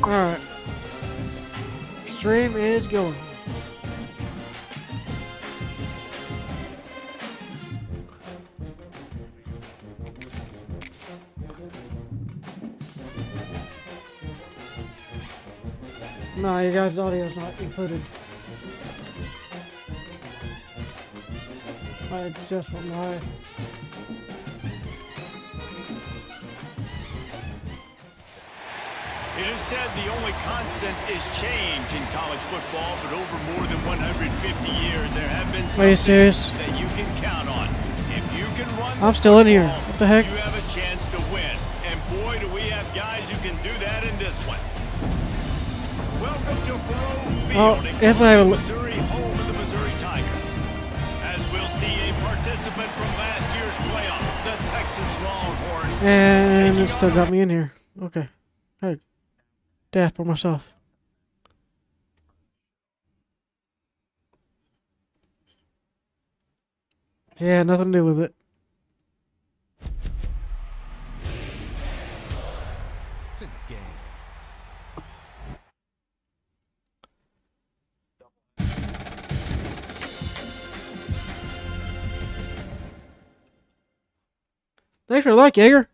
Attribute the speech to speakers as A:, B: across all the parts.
A: Alright. Stream is going. No, you guys' audio is not included. I just went live.
B: It is said the only constant is change in college football, but over more than 150 years, there have been some
A: Are you serious?
B: that you can count on. If you can run
A: I'm still in here.
B: football,
A: What the heck?
B: you have a chance to win. And boy, do we have guys who can do that in this one. Welcome to Faroe Field in
A: yes, I have
B: Columbia, Missouri, home of the Missouri Tigers. As we'll see a participant from last year's playoff, the Texas Longhorns.
A: And it still got me in here. Okay. Hey. Dash for myself. Yeah, nothing to do with it.
C: It's in the game.
A: Thanks for the like, Jaeger.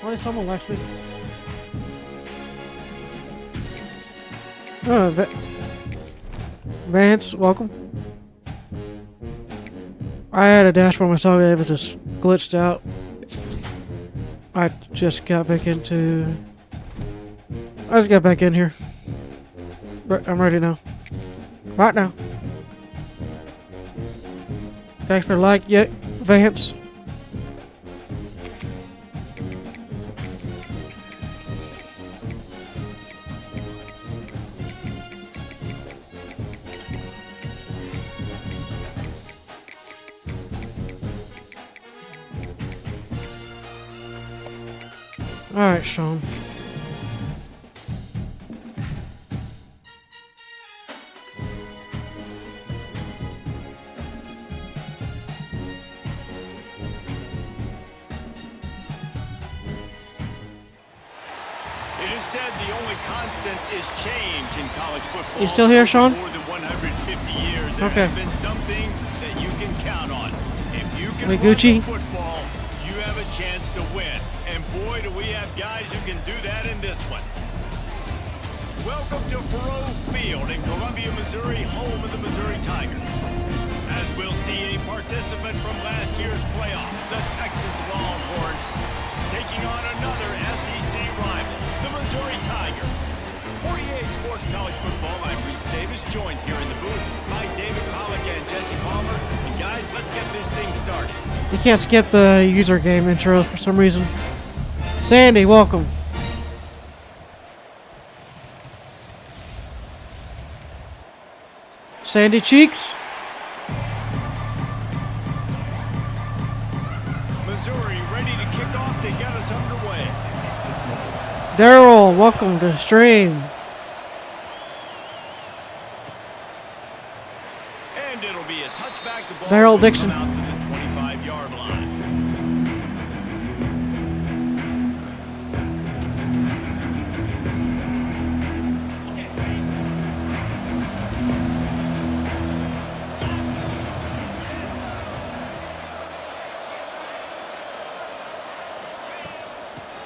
A: Only someone likes me. Oh, Vance, welcome. I had a dash for myself, it was just glitched out. I just got back into... I just got back in here. I'm ready now. Right now. Thanks for the like, yeah, Vance. Alright, Sean.
B: It is said the only constant is change in college football.
A: You still here, Sean?
B: For more than 150 years, there
A: Okay.
B: have been some things that you can count on. If you can
A: Wait,
B: run
A: Gucci?
B: the football, you have a chance to win. And boy, do we have guys who can do that in this one. Welcome to Faroe Field in Columbia, Missouri, home of the Missouri Tigers. As we'll see a participant from last year's playoff, the Texas Longhorns, taking on another SEC rival, the Missouri Tigers. 48 Sports College Football, I'm Reese Davis, joined here in the booth by David Pollack and Jesse Palmer. And guys, let's get this thing started.
A: You can't skip the user game intros for some reason. Sandy, welcome. Sandy Cheeks.
B: Missouri ready to kick off to get us underway.
A: Daryl, welcome to the stream.
B: And it'll be a touchback. The ball
A: Darryl
B: will
A: Dixon.
B: come out to the 25-yard line.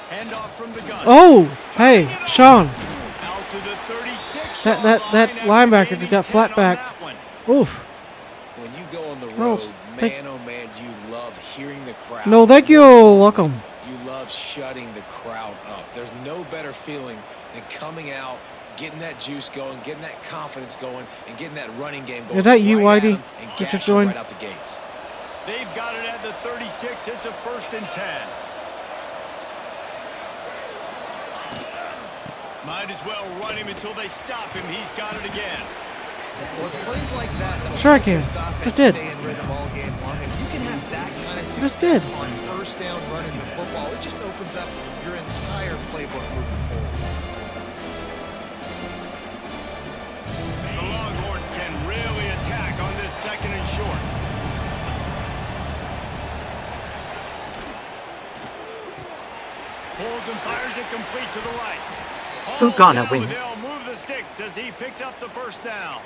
B: Handoff from the gun.
A: Oh, hey, Sean.
B: Out to the 36.
A: That linebacker just got flat back. Oof.
D: When you go on the
A: No,
D: road,
A: thank-
D: man, oh man, do you love hearing the crowd.
A: No, thank you. Welcome.
D: You love shutting the crowd up. There's no better feeling than coming out, getting that juice going, getting that confidence going, and getting that running game going.
A: Is that you,
D: right at
A: Whitey,
D: 'em and
A: that you're
D: gash 'em
A: doing?
D: right out the gates.
B: They've got it at the 36. It's a 1st and 10. Might as well run him until they stop him. He's got it again.
E: Well, it's plays like that that'll
A: Sure I
E: help
A: can.
E: this offense
A: Just did.
E: stay in rhythm all game long. If you can have that kind of
A: Just
E: success
A: did.
E: on first down running the football, it just opens up your entire playbook moving forward.
B: The Longhorns can really attack on this 2nd and short. pulls and fires it complete to the right.
C: Who gonna win?
B: They'll move the sticks as he picks up the first down.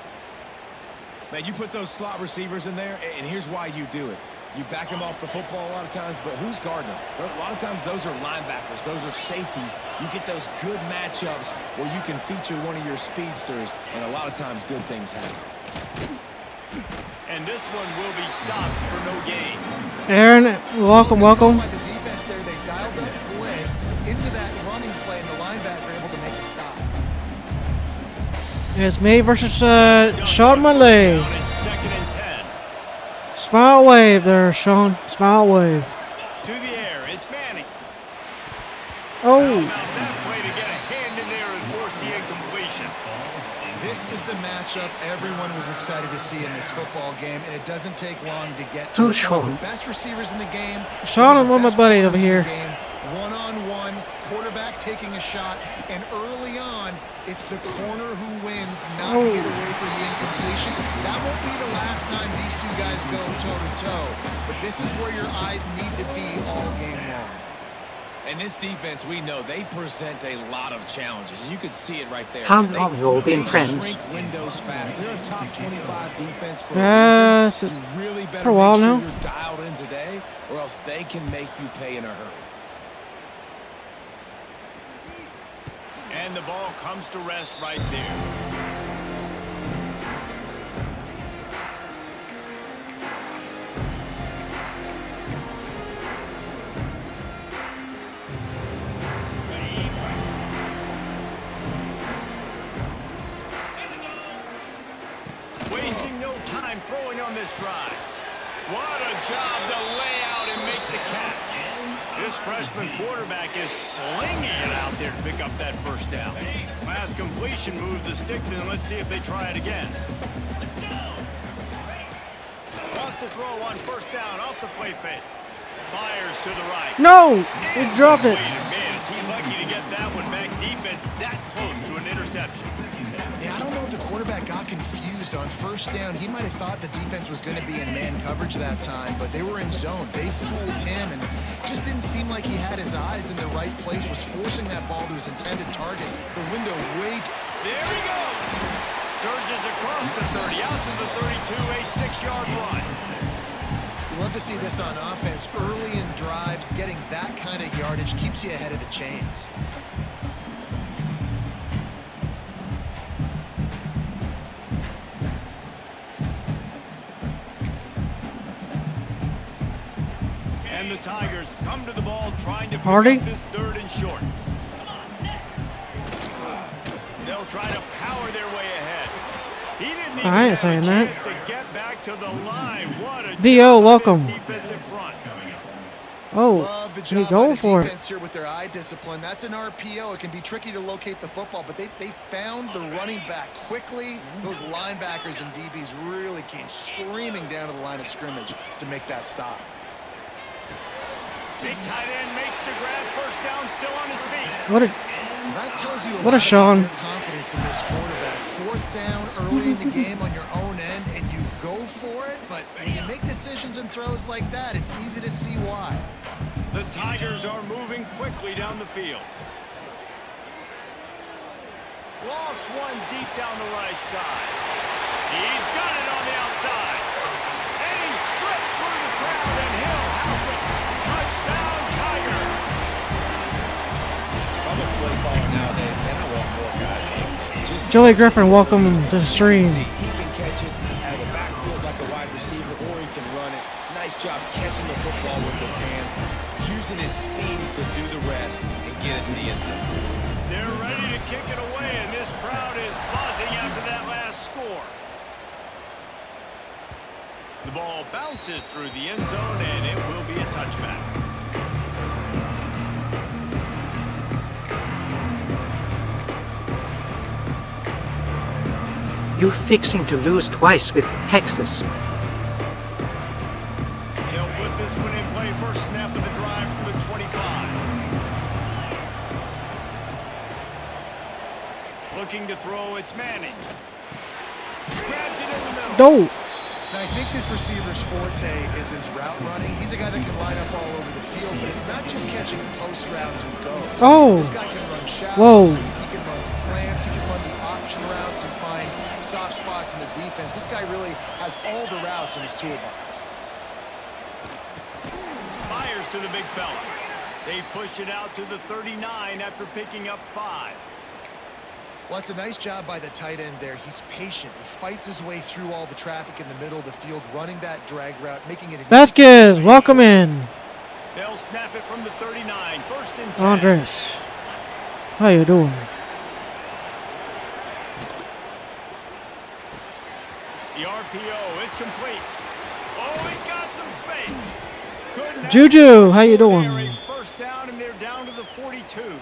D: Man, you put those slot receivers in there, and here's why you do it. You back them off the football a lot of times, but who's guarding them? A lot of times those are linebackers. Those are safeties. You get those good matchups where you can feature one of your speedsters, and a lot of times good things happen.
B: And this one will be stopped for no gain.
A: Aaron, welcome, welcome.
E: By the defense there, they dialed up blitz into that running play, and the linebacker able to make a stop.
A: It's me versus Sean Munley.
B: Down in 2nd and 10.
A: Smile wave there, Sean. Smile wave.
B: To the air, it's Manning.
A: Oh,
B: How about that play to get a hand in there and force the incompletion?
E: This is the matchup everyone was excited to see in this football game, and it doesn't take long to get to
C: Who's
E: it. One of
C: Sean?
E: the best receivers in the game.
A: Sean and
E: one
A: one
E: of
A: of
E: the
A: my
E: best
A: buddy over
E: corners in
A: here.
E: the game. One-on-one, quarterback taking a shot, and early on, it's the corner who wins, knocking it away for the incompletion. That won't be the last time these two guys go toe-to-toe, but this is where your eyes need to be all game long.
D: And this defense, we know, they present a lot of challenges, and you could see it right there.
C: How
D: They-
C: long you all been
D: they
C: friends?
D: shrink windows fast. They're a top 25 defense for
A: Yes,
D: a reason. You really better
A: for a while
D: make sure
A: now.
D: you're dialed in today, or else they can make you pay in a hurry.
B: And the ball comes to rest right there. Wasting no time throwing on this drive. What a job to lay out and make the catch. This freshman quarterback is slinging it out there to pick up that first down. Last completion moves the sticks in. Let's see if they try it again. Wants to throw on first down off the play fake. Fires to the right.
A: no, he dropped it.
B: Man, is he lucky to get that one back. Defense that close to an interception.
E: Yeah, I don't know if the quarterback got confused on first down. He might have thought the defense was going to be in man coverage that time, but they were in zone. They fooled him, and just didn't seem like he had his eyes in the right place, was forcing that ball to his intended target. The window way
B: There he goes. Surges across the 30, out to the 32, a 6-yard run.
E: You love to see this on offense. Early in drives, getting that kind of yardage keeps you ahead of the chains.
B: And the Tigers come to the ball trying to pick
A: Hardy?
B: up this 3rd and short. They'll try to power their way ahead. He didn't even
A: I ain't
B: have
A: saying
B: a
A: that.
B: chance to get back to the line. What a
A: D.O.,
B: job
A: welcome.
B: by this defensive front.
A: Oh,
E: Love the
A: he
E: job by
A: going
E: the
A: for it.
E: defense here with their eye discipline. That's an RPO. It can be tricky to locate the football, but they found the running back quickly. Those linebackers and DBs really came screaming down to the line of scrimmage to make that stop.
B: Big tight end makes the grab. First down, still on his feet.
A: What a
E: That tells you
A: What a
E: lot
A: Sean.
E: about their confidence in this quarterback. 4th down early in the game on your own end, and you go for it, but when you make decisions and throws like that, it's easy to see why.
B: The Tigers are moving quickly down the field. Lost one deep down the right side. He's got it on the outside. And he slipped through the crowd, and he'll house it. Touchdown, Tiger.
D: If I'm a play caller nowadays, man, I want more guys like that. Just
A: Joey Griffin, welcome to the stream.
D: See, he can catch it out of the backfield like a wide receiver, or he can run it. Nice job catching the football with his hands, using his speed to do the rest and get it to the end zone.
B: They're ready to kick it away, and this crowd is buzzing after that last score. The ball bounces through the end zone, and it will be a touchback.
C: You fixing to lose twice with Texas.
B: They'll put this one in play. First snap of the drive from the 25. Looking to throw, it's Manning. Grabs it in the middle.
A: No.
E: Now, I think this receiver's forte is his route running. He's a guy that can line up all over the field, but it's not just catching post routes and goes.
A: Oh.
E: This guy can run shallows.
A: Whoa.
E: He can run slants. He can run the option routes and find soft spots in the defense. This guy really has all the routes in his toolbox.
B: Fires to the big fella. They've pushed it out to the 39 after picking up 5.
E: Well, it's a nice job by the tight end there. He's patient. He fights his way through all the traffic in the middle of the field, running that drag route, making it...
A: Vasquez, welcome in.
B: They'll snap it from the 39. First and 10.
A: Andres, how you doing?
B: The RPO, it's complete. Oh, he's got some space. Couldn't
A: Juju, how you
B: They're
A: doing?
B: a first down, and they're down to the 42.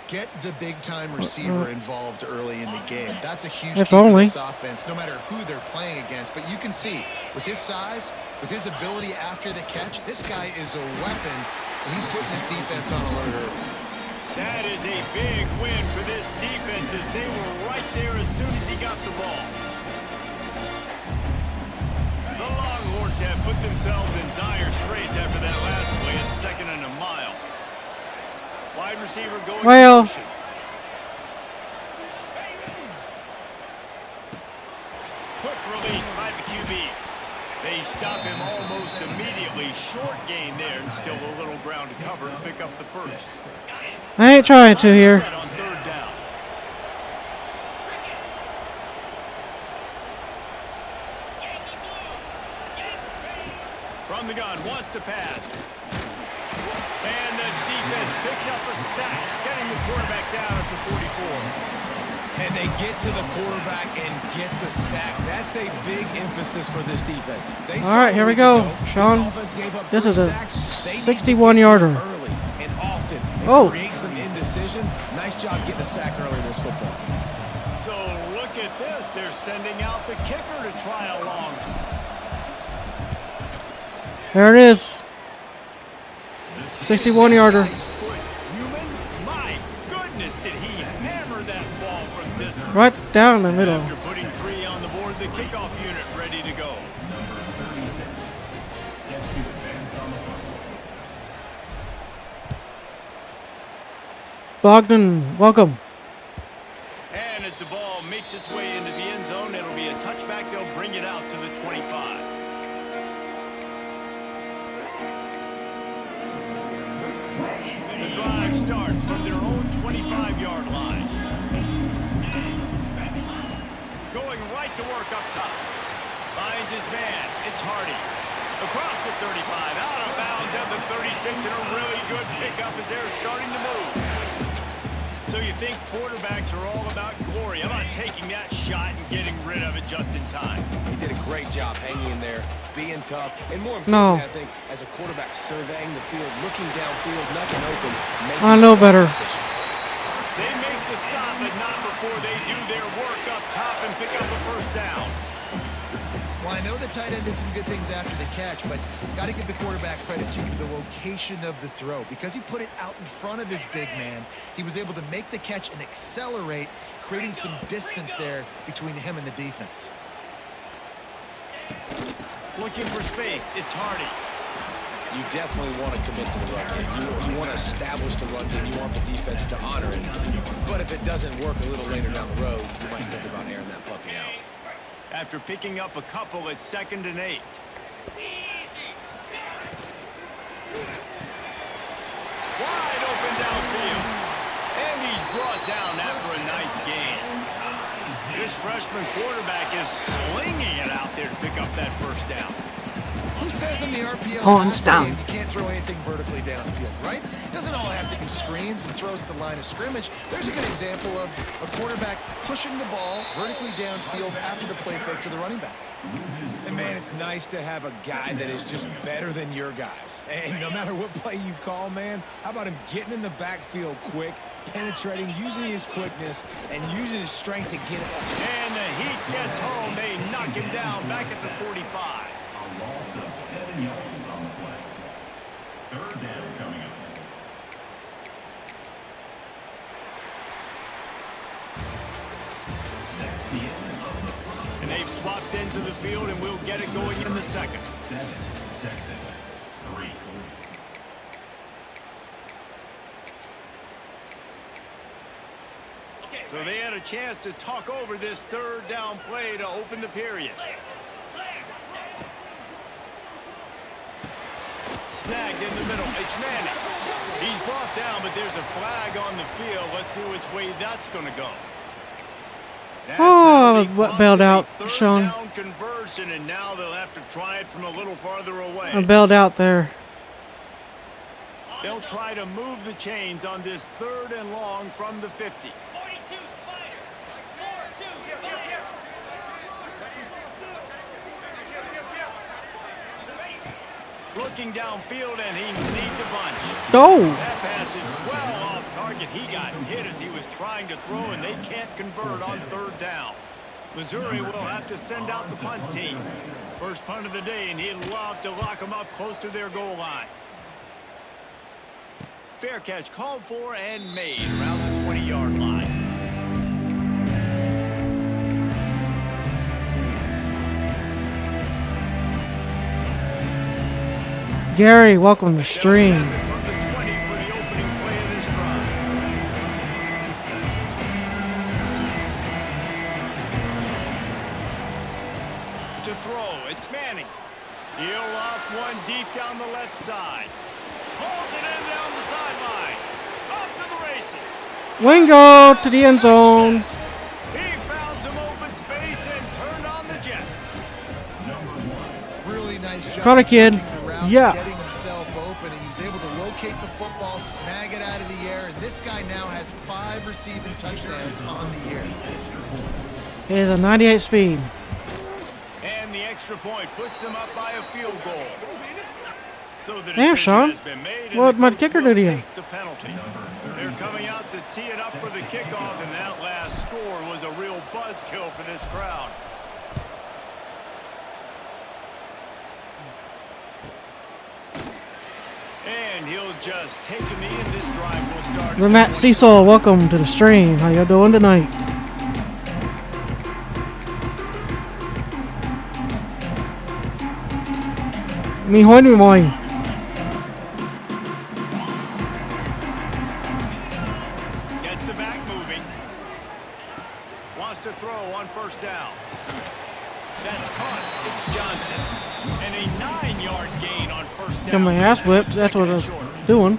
E: Get the big-time receiver involved early in the game. That's a huge
A: If
E: key
A: only.
E: for this offense, no matter who they're playing against. But you can see, with his size, with his ability after the catch, this guy is a weapon, and he's putting this defense on alert early.
B: That is a big win for this defense as they were right there as soon as he got the ball. The Longhorns have put themselves in dire straits after that last play at 2nd and a mile. Wide receiver going
A: Well.
B: in motion. Quick release by the QB. They stop him almost immediately. Short gain there and still a little ground to cover to pick up the first.
A: I ain't trying to here.
B: Set on 3rd down. From the gun, wants to pass. And the defense picks up a sack, getting the quarterback down at the 44.
D: And they get to the quarterback and get the sack. That's a big emphasis for this defense.
A: All right, here we go. Sean, this is a 61-yarder.
D: Early and often.
A: Oh.
D: Create some indecision. Nice job getting a sack early in this football game.
B: So look at this. They're sending out the kicker to try a long.
A: There it is. 61-yarder.
B: Human? My goodness, did he hammer that ball from distance.
A: Right down the middle.
B: After putting 3 on the board, the kickoff unit ready to go.
A: Bogdan, welcome.
B: And as the ball makes its way into the end zone, it'll be a touchback. They'll bring it out to the 25. The drive starts from their own 25-yard line. Going right to work up top. Finds his man. It's Hardy. Across the 35, out of bounds at the 36, and a really good pickup as they're starting to move. So you think quarterbacks are all about glory. How about taking that shot and getting rid of it just in time?
D: He did a great job hanging in there, being tough, and more
A: No.
D: importantly, I think, as a quarterback surveying the field, looking downfield, nothing open, making
A: I know
D: the
A: better.
D: decision.
B: They make the stop, but not before they do their work up top and pick up a first down.
E: Well, I know the tight end did some good things after the catch, but got to give the quarterback credit to the location of the throw. Because he put it out in front of his big man, he was able to make the catch and accelerate, creating some distance there between him and the defense.
B: Looking for space. It's Hardy.
D: You definitely want to commit to the run game. You want to establish the run game. You want the defense to honor it. But if it doesn't work a little later down the road, you might think about airing that puppy out.
B: After picking up a couple at 2nd and 8. Wide open downfield. And he's brought down after a nice gain. This freshman quarterback is slinging it out there to pick up that first down.
E: Who says in the RPO
C: Horns
E: passing
C: down.
E: game you can't throw anything vertically downfield, right? It doesn't all have to be screens and throws at the line of scrimmage. There's a good example of a quarterback pushing the ball vertically downfield after the play fake to the running back.
D: And man, it's nice to have a guy that is just better than your guys. And no matter what play you call, man, how about him getting in the backfield quick, penetrating, using his quickness, and using his strength to get it.
B: And the heat gets home. They knock him down back at the 45.
F: A loss of 7 yards on the play. 3rd down coming up.
B: And they've swapped into the field get going in the second.
F: 7, Texas 3.
B: So they had a chance to talk over this third down play to open the period. Snagged in the middle. It's Manning. He's brought down, but there's a flag on the field. Let's see which way that's going to go. That
A: Oh,
B: penalty
A: what
B: cost
A: bailed
B: them a
A: out,
B: third
A: Sean.
B: down conversion, and now they'll have to try it from a little farther away.
A: I bailed out there.
B: They'll try to move the chains on this 3rd and long from the 50.
G: 42 Spider. 42 Spider.
B: Looking downfield, and he needs a bunch.
A: Oh,
B: That pass is well off target. He got hit as he was trying to throw, and they can't convert on 3rd down. Missouri will have to send out the punt team. First punt of the day, and he'd love to lock them up close to their goal line. Fair catch called for and made around the 20-yard line.
A: Gary, welcome to stream.
B: They'll snap it from the 20 for the opening play of this drive. To throw, it's Manning. He'll loft one deep down the left side. Pulls it in down the sideline. Off to the races.
A: Wingo to the end zone.
B: He found some open space and turned on the Jets.
E: Really nice job.
A: Caught a kid.
E: working the route,
A: Yeah.
E: Getting himself open, and he was able to locate the football, snag it out of the air, and this guy now has 5 receiving touchdowns on the year.
A: It is a 98 speed.
B: And the extra point puts them up by a field goal. So the
A: Damn,
B: decision
A: Sean.
B: has been made, and
A: What
B: the
A: my
B: coach
A: kicker
B: will
A: did you?
B: take the penalty. They're coming out to tee it up for the kickoff, and that last score was a real buzzkill for this crowd. And he'll just take a knee, and this drive will start.
A: The Matt Cecil, welcome to the stream. How y'all doing tonight? Me hoy me moy.
B: Gets the back moving. Wants to throw on 1st down. That's caught. It's Johnson. And a 9-yard gain on 1st down.
A: Got my ass whipped. That's what I was doing.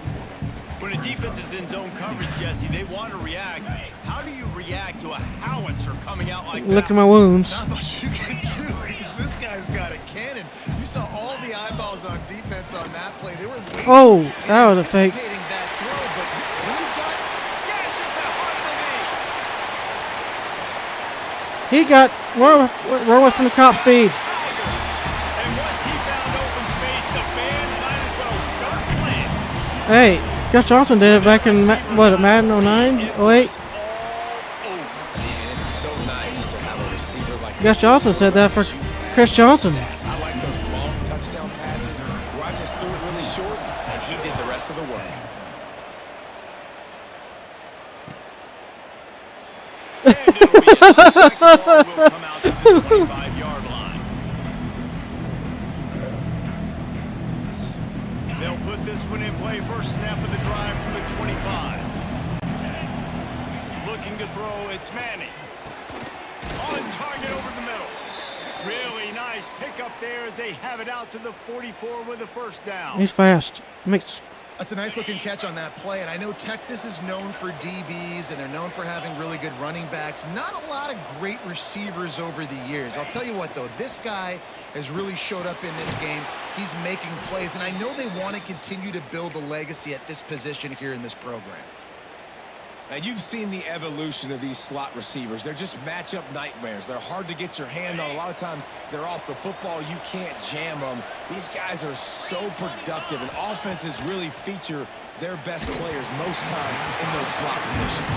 B: When a defense is in zone coverage, Jesse, they want to react. How do you react to a howitzer coming out like
A: Look
B: that?
A: at my wounds.
E: Not much you can do because this guy's got a cannon. You saw all the eyeballs on defense on that play. They were waiting
A: Oh,
E: and
A: that was a fake.
E: anticipating that throw, but we've got
B: Gashes the heart of the knee.
A: He got run away from the cop speed.
B: And once he found open space, the band might as well start playing.
A: Hey, Gus Johnson did it back in Madden 09, 08.
B: All over.
D: And it's so nice to have a receiver like
A: Gus Johnson said that for Chris Johnson.
D: I like those long touchdown passes where I just threw it really short and he did the rest of the work.
B: And it'll be a second ball will come out to the 25-yard line. They'll put this one in play. First snap of the drive from the 25. Looking to throw, it's Manning. On target over the middle. Really nice pickup there as they have it out to the 44 with a 1st down.
A: He's fast.
E: That's a nice looking catch on that play, and I know Texas is known for DBs, and they're known for having really good running backs. Not a lot of great receivers over the years. I'll tell you what, though, this guy has really showed up in this game. He's making plays, and I know they want to continue to build a legacy at this position here in this program.
D: Now, you've seen the evolution of these slot receivers. They're just matchup nightmares. They're hard to get your hand on. A lot of times, they're off the football. You can't jam them. These guys are so productive, and offenses really feature their best players most time in those slot positions.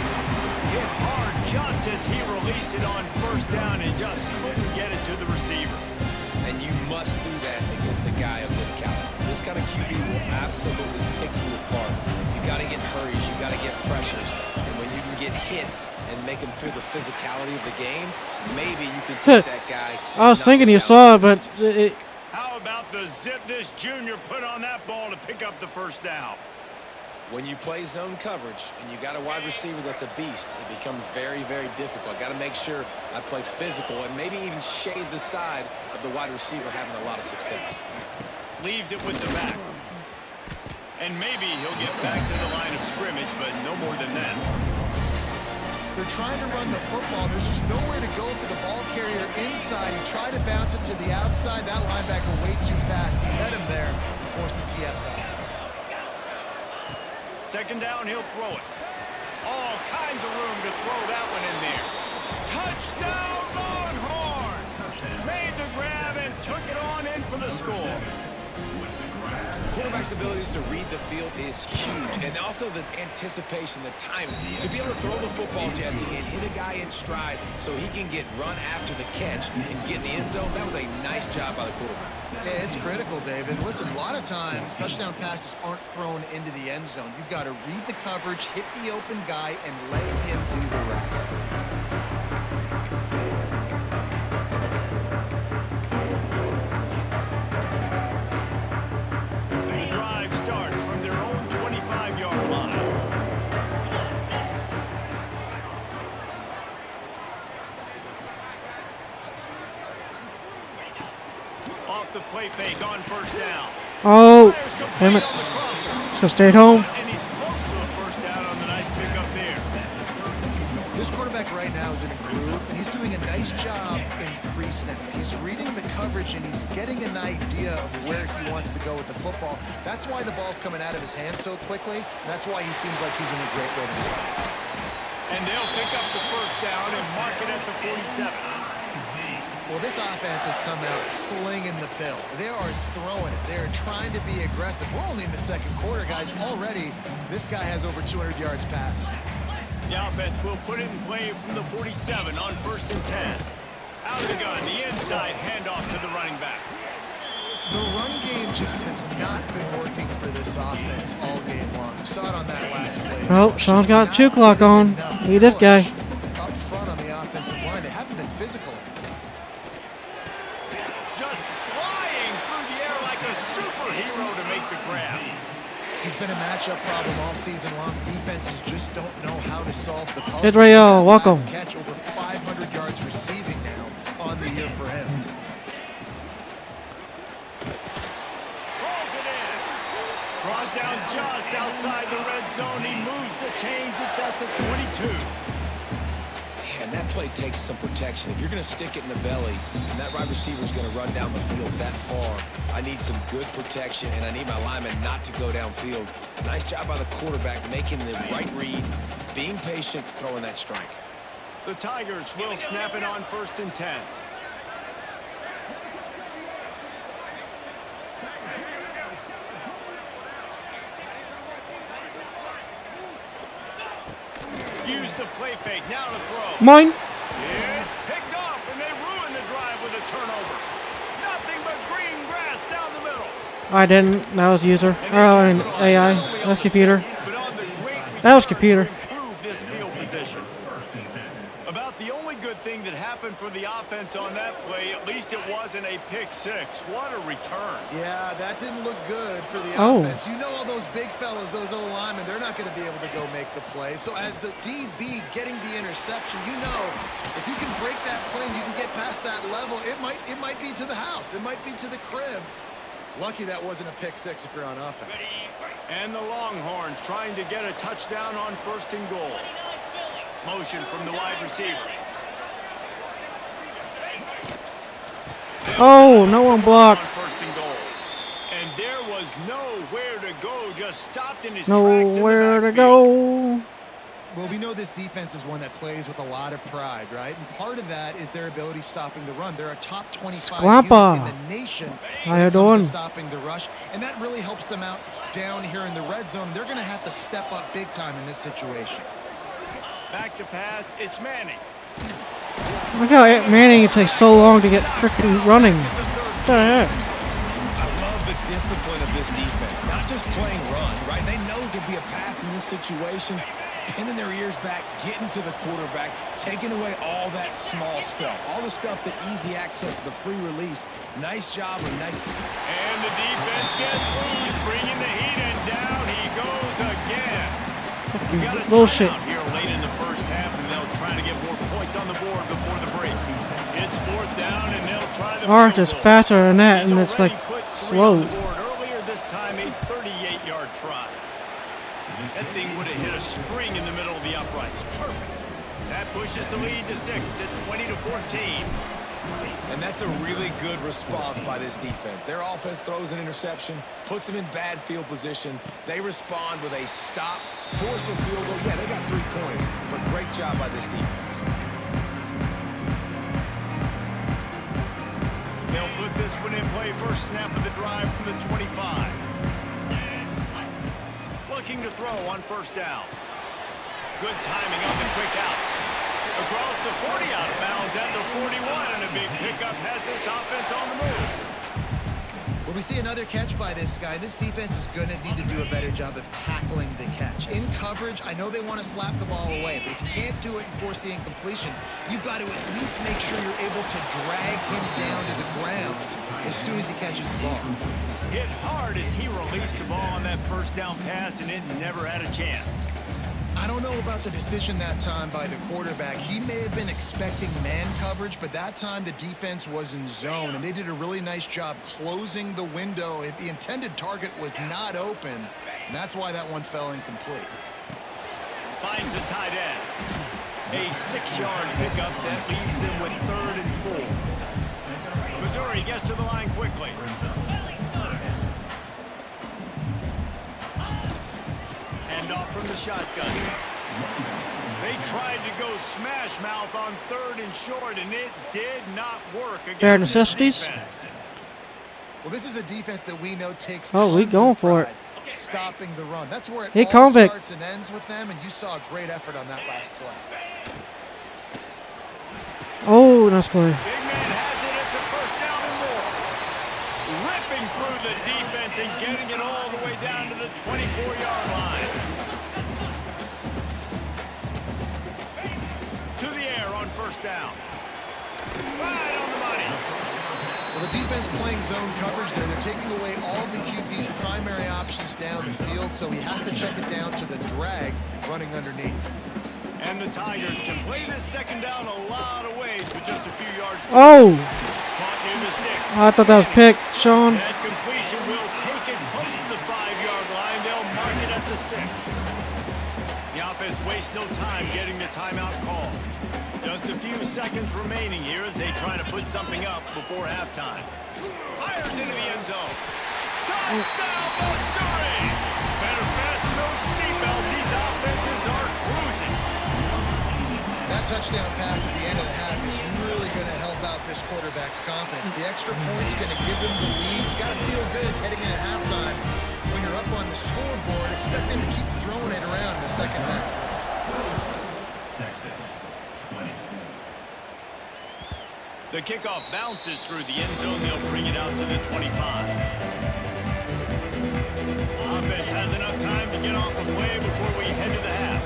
B: Hit hard just as he released it on 1st down and just couldn't get it to the receiver.
D: And you must do that against a guy of this caliber. This kind of QB will absolutely pick you apart. You got to get hurries. You got to get pressures. And when you can get hits and make him feel the physicality of the game, maybe you can
A: Huh.
D: take that guy.
A: I was
D: knock
A: thinking
D: him
A: you
D: down
A: saw
D: a
A: it,
D: few
A: but
D: inches.
B: How about the zip this junior put on that ball to pick up the first down?
D: When you play zone coverage and you got a wide receiver that's a beast, it becomes very, very difficult. Got to make sure I play physical and maybe even shade the side of the wide receiver having a lot of success.
B: Leaves it with the back. And maybe he'll get back to the line of scrimmage, but no more than that.
E: They're trying to run the football. There's just nowhere to go for the ball carrier inside. He tried to bounce it to the outside. That linebacker way too fast. He met him there and forced the TFL.
B: Second down, he'll throw it. All kinds of room to throw that one in there. Touchdown, Longhorn! Made the grab and took it on in for the score.
D: Quarterback's abilities to read the field is huge, and also the anticipation, the timing. To be able to throw the football, Jesse, and hit a guy in stride so he can get run after the catch and get in the end zone, that was a nice job by the quarterback.
E: Yeah, it's critical, David. Listen, a lot of times touchdown passes aren't thrown into the end zone. You've got to read the coverage, hit the open guy, and let him do the rest.
B: The drive starts from their own 25-yard line. Off the play fake on first down.
A: oh,
B: Fires complete
A: damn it.
B: on the crosser.
A: So stayed home.
B: And he's close to a first down on the nice pickup there.
E: This quarterback right now is in a groove, and he's doing a nice job in pre-snap. He's reading the coverage, and he's getting an idea of where he wants to go with the football. That's why the ball's coming out of his hands so quickly, and that's why he seems like he's in a great rhythm.
B: And they'll pick up the first down and mark it at the 47.
E: Well, this offense has come out slinging the pill. They are throwing it. They are trying to be aggressive. We're only in the second quarter, guys. Already, this guy has over 200 yards passing.
B: The offense will put it in play from the 47 on 1st and 10. Out of the gun, the inside handoff to the running back.
E: The run game just has not been working for this offense all game long. You saw it on that last play. as
A: Oh,
E: well.
A: Sean's
E: Just
A: got
E: not
A: 2 o'clock
E: getting
A: on.
E: enough
A: He this guy.
E: push up front on the offensive line. They haven't been physical.
B: Just flying through the air like a superhero to make the grab.
E: He's been a matchup problem all season long. Defenses just don't know how to solve the puzzle.
A: Israel,
E: That
A: welcome.
E: last catch over 500 yards receiving now on the year for him.
B: Rolls it in. Brought down just outside the red zone. He moves the chains. It's at the 22.
D: And that play takes some protection. If you're going to stick it in the belly, and that wide receiver is going to run down the field that far, I need some good protection, and I need my lineman not to go downfield. Nice job by the quarterback making the right read, being patient, throwing that strike.
B: The Tigers will snap it on 1st and 10. Use the play fake. Now to throw.
A: Mine.
B: It's picked off, and they ruin the drive with a turnover. Nothing but green grass down the middle.
A: I didn't. That was user. Or I mean AI. That's computer.
B: But on the great
A: That was
B: return
A: computer.
B: to improve this field position. About the only good thing that happened for the offense on that play, at least it wasn't a pick six. What a return.
E: Yeah, that didn't look good for the
A: Oh.
E: offense. You know all those big fellas, those O-linemen, they're not going to be able to go make the play. So as the DB getting the interception, you know if you can break that play and you can get past that level, it might be to the house. It might be to the crib. Lucky that wasn't a pick six if you're on offense.
B: And the Longhorns trying to get a touchdown on 1st and goal. Motion from the wide receiver.
A: Oh, no one
B: On
A: blocked.
B: 1st and goal. And there was nowhere to go, just stopped in his tracks in the
A: Nowhere to
B: backfield.
A: go.
E: Well, we know this defense is one that plays with a lot of pride, right? And part of that is their ability stopping the run. They're a top 25
A: Sclampa.
E: unit in the nation
A: How
E: when
A: you
E: it comes
A: doing?
E: to stopping the rush. And that really helps them out down here in the red zone. They're going to have to step up big time in this situation.
B: Back to pass, it's Manning.
A: Look how Manning it takes so long to get freaking running. What the heck?
D: I love the discipline of this defense. Not just playing run, right? They know it could be a pass in this situation, pinning their ears back, getting to the quarterback, taking away all that small stuff, all the stuff, the easy access, the free release. Nice job and nice.
B: And the defense gets loose, bringing the heat, and down he goes again. We got a
A: Bullshit.
B: timeout here late in the first half, and they'll try to get more points on the board before the break. It's fourth down, and they'll try the
A: Ours
B: field
A: is
B: goal.
A: faster than that,
B: He's
A: and it's like
B: already put 3
A: slow.
B: on the board earlier this time, a 38-yard try. That thing would have hit a string in the middle of the uprights. Perfect. That pushes the lead to 6 at 20-14.
D: And that's a really good response by this defense. Their offense throws an interception, puts them in bad field position. They respond with a stop, force a field goal. Yeah, they got 3 points, but great job by this defense.
B: They'll put this one in play. First snap of the drive from the 25. Looking to throw on first down. Good timing on the quick out. Across the 40, out of bounds at the 41, and a big pickup has this offense on the move.
E: Well, we see another catch by this guy. This defense is going to need to do a better job of tackling the catch. In coverage, I know they want to slap the ball away, but if you can't do it and force the incompletion, you've got to at least make sure you're able to drag him down to the ground as soon as he catches the ball.
B: Hit hard as he released the ball on that first down pass, and it never had a chance.
E: I don't know about the decision that time by the quarterback. He may have been expecting man coverage, but that time the defense was in zone, and they did a really nice job closing the window. The intended target was not open, and that's why that one fell incomplete.
B: Finds the tight end. A 6-yard pickup that leaves them with 3rd and 4. Missouri gets to the line quickly. Off from the shotgun. They tried to go smash mouth on 3rd and short, and it did not work against
A: Bare
B: this
A: necessities.
B: defense.
E: Well, this is a defense that we know takes
A: Oh, we
E: tons
A: going
E: of
A: for it.
E: pride stopping the run. That's where it
A: Hey,
E: all
A: convict.
E: starts and ends with them, and you saw a great effort on that last play.
A: Oh, nice play.
B: Big man has it. It's a first down and more. Ripping through the defense and getting it all the way down to the 24-yard line. To the air on first down. Right on the money.
E: Well, the defense playing zone coverage there. They're taking away all the QB's primary options down the field, so he has to check it down to the drag running underneath.
B: And the Tigers can play this second down a lot of ways with just a few yards.
A: Oh,
B: Caught near the sticks.
A: I thought that was picked, Sean.
B: That completion will take it close to the 5-yard line. They'll mark it at the 6. The offense wastes no time getting the timeout call. Just a few seconds remaining here as they try to put something up before halftime. Fires into the end zone. Touchdown, Missouri! Better fasten those seatbelts. These offenses are cruising.
E: That touchdown pass at the end of the half is really going to help out this quarterback's confidence. The extra point's going to give them the lead. You got to feel good heading in at halftime. When you're up on the scoreboard, expect them to keep throwing it around in the second half.
F: Texas, 20.
B: The kickoff bounces through the end zone. They'll bring it out to the 25. Offense has enough time to get off the play before we head to the half.